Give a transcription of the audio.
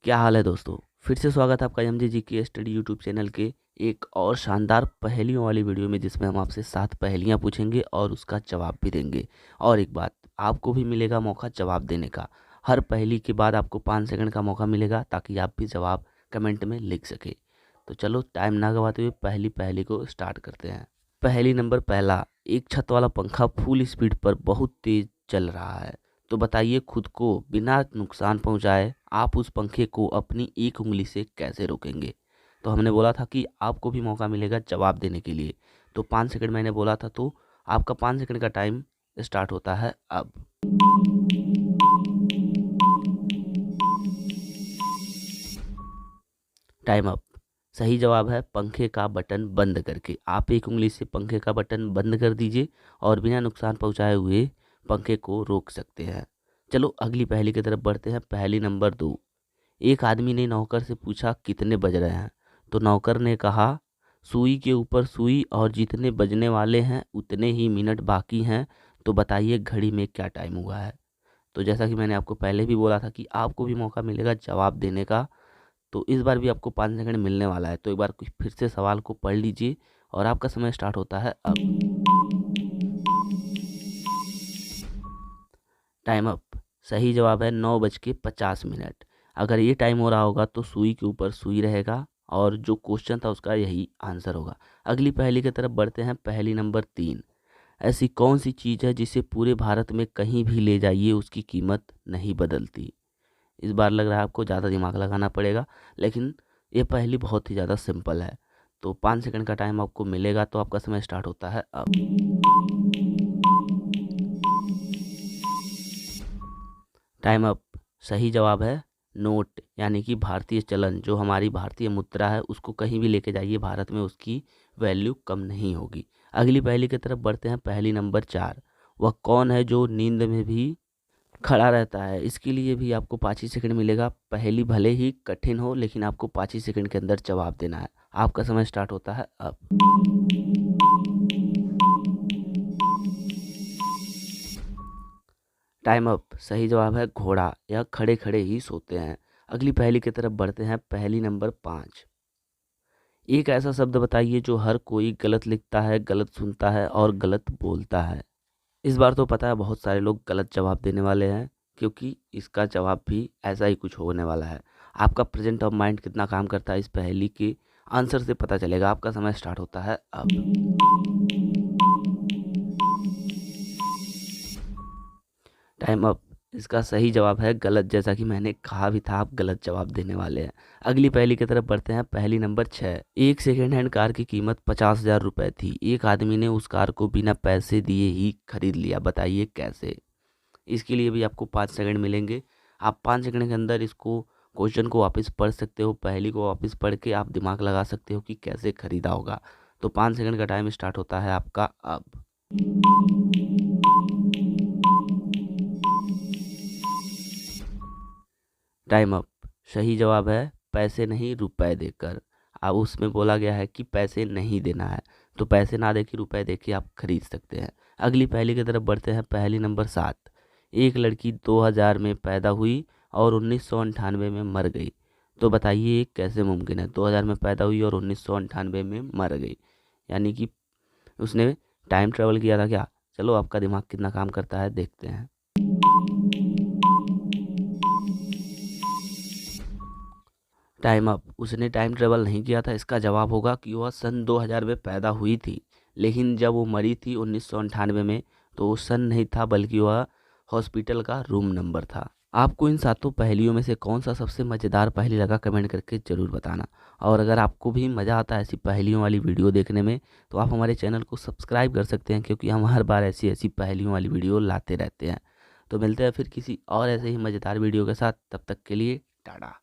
क्या हाल है दोस्तों। फिर से स्वागत है आपका एमजे जी के स्टडी यूट्यूब चैनल के एक और शानदार पहेलियों वाली वीडियो में, जिसमें हम आपसे 7 पहेलियां पूछेंगे और उसका जवाब भी देंगे। और एक बात, आपको भी मिलेगा मौका जवाब देने का। हर पहेली के बाद आपको 5 सेकंड का मौका मिलेगा ताकि आप भी जवाब कमेंट में लिख सके। तो चलो टाइम ना गवाते हुए पहली पहेली को स्टार्ट करते हैं। पहेली नंबर पहला, एक छत वाला पंखा फुल स्पीड पर बहुत तेज चल रहा है। तो बताइए, खुद को बिना नुकसान पहुंचाए आप उस पंखे को अपनी एक उंगली से कैसे रोकेंगे। तो हमने बोला था कि आपको भी मौका मिलेगा जवाब देने के लिए। तो 5 सेकंड मैंने बोला था, तो आपका 5 सेकंड का टाइम स्टार्ट होता है अब। Time up. सही जवाब है पंखे का बटन बंद करके। आप एक उंगली से पंखे का बटन बंद कर दीजिए और बिना नुकसान पहुंचाए हुए पंखे को रोक सकते हैं। चलो अगली पहेली की तरफ बढ़ते हैं। पहेली नंबर 2, एक आदमी ने नौकर से पूछा कितने बज रहे हैं। तो नौकर ने कहा सुई के ऊपर सुई, और जितने बजने वाले हैं उतने ही मिनट बाकी हैं। तो बताइए घड़ी में क्या टाइम हुआ है। तो जैसा कि मैंने आपको पहले भी बोला था कि आपको भी मौका मिलेगा जवाब देने का, तो इस बार भी आपको 5 सेकंड मिलने वाला है। तो एक बार फिर से सवाल को पढ़ लीजिए और आपका समय स्टार्ट होता है अब। Time up. सही जवाब है 9:50। अगर ये टाइम हो रहा होगा तो सुई के ऊपर सुई रहेगा, और जो क्वेश्चन था उसका यही आंसर होगा। अगली पहेली की तरफ बढ़ते हैं। पहेली नंबर 3, ऐसी कौन सी चीज़ है जिसे पूरे भारत में कहीं भी ले जाइए उसकी कीमत नहीं बदलती। इस बार लग रहा है आपको ज़्यादा दिमाग लगाना पड़ेगा, लेकिन ये पहेली बहुत ही ज़्यादा सिंपल है। तो 5 सेकंड का टाइम आपको मिलेगा, तो आपका समय स्टार्ट होता है अब। Time up. सही जवाब है नोट, यानी कि भारतीय चलन। जो हमारी भारतीय मुद्रा है उसको कहीं भी लेके जाइए भारत में, उसकी वैल्यू कम नहीं होगी। अगली पहेली की तरफ बढ़ते हैं। पहेली नंबर 4, वह कौन है जो नींद में भी खड़ा रहता है। इसके लिए भी आपको 5 ही सेकंड मिलेगा। पहेली भले ही कठिन हो, लेकिन आपको 5 ही सेकंड के अंदर जवाब देना है। आपका समय स्टार्ट होता है अब। Time up. सही जवाब है घोड़ा, या खड़े खड़े ही सोते हैं। अगली पहेली की तरफ बढ़ते हैं। पहेली नंबर 5, एक ऐसा शब्द बताइए जो हर कोई गलत लिखता है, गलत सुनता है और गलत बोलता है। इस बार तो पता है बहुत सारे लोग गलत जवाब देने वाले हैं, क्योंकि इसका जवाब भी ऐसा ही कुछ होने वाला है। आपका प्रेजेंट ऑफ माइंड कितना काम करता है इस पहेली के आंसर से पता चलेगा। आपका समय स्टार्ट होता है अब। Time up. इसका सही जवाब है गलत। जैसा कि मैंने कहा भी था, आप गलत जवाब देने वाले हैं। अगली पहेली की तरफ बढ़ते हैं। पहेली नंबर 6, एक सेकेंड हैंड कार की कीमत 50,000 रुपये थी। एक आदमी ने उस कार को बिना पैसे दिए ही खरीद लिया। बताइए कैसे। इसके लिए भी आपको 5 सेकंड मिलेंगे। आप 5 सेकंड के अंदर इसको क्वेश्चन को वापस पढ़ सकते हो, पहेली को वापस पढ़ के आप दिमाग लगा सकते हो कि कैसे खरीदा होगा। तो 5 सेकंड का टाइम स्टार्ट होता है आपका अब। Time up. सही जवाब है पैसे नहीं रुपए देकर। अब उसमें बोला गया है कि पैसे नहीं देना है, तो पैसे ना दे के रुपए दे के आप खरीद सकते हैं। अगली पहेली की तरफ बढ़ते हैं। पहेली नंबर 7, एक लड़की 2000 में पैदा हुई और 1998 में मर गई। तो बताइए ये कैसे मुमकिन है। 2000 में पैदा हुई और 1998 में मर गई, यानी कि उसने टाइम ट्रेवल किया था क्या। चलो आपका दिमाग कितना काम करता है देखते हैं। Time up. उसने टाइम ट्रेवल नहीं किया था। इसका जवाब होगा कि वह सन 2000 में पैदा हुई थी, लेकिन जब वो मरी थी 1998 में, तो वो सन नहीं था बल्कि वह हॉस्पिटल का रूम नंबर था। आपको इन 7 पहेलियों में से कौन सा सबसे मज़ेदार पहेली लगा, कमेंट करके ज़रूर बताना। और अगर आपको भी मज़ा आता है ऐसी पहेलियों वाली वीडियो देखने में, तो आप हमारे चैनल को सब्सक्राइब कर सकते हैं, क्योंकि हम हर बार ऐसी ऐसी पहेलियों वाली वीडियो लाते रहते हैं। तो मिलते हैं फिर किसी और ऐसे ही मज़ेदार वीडियो के साथ। तब तक के लिए टाटा।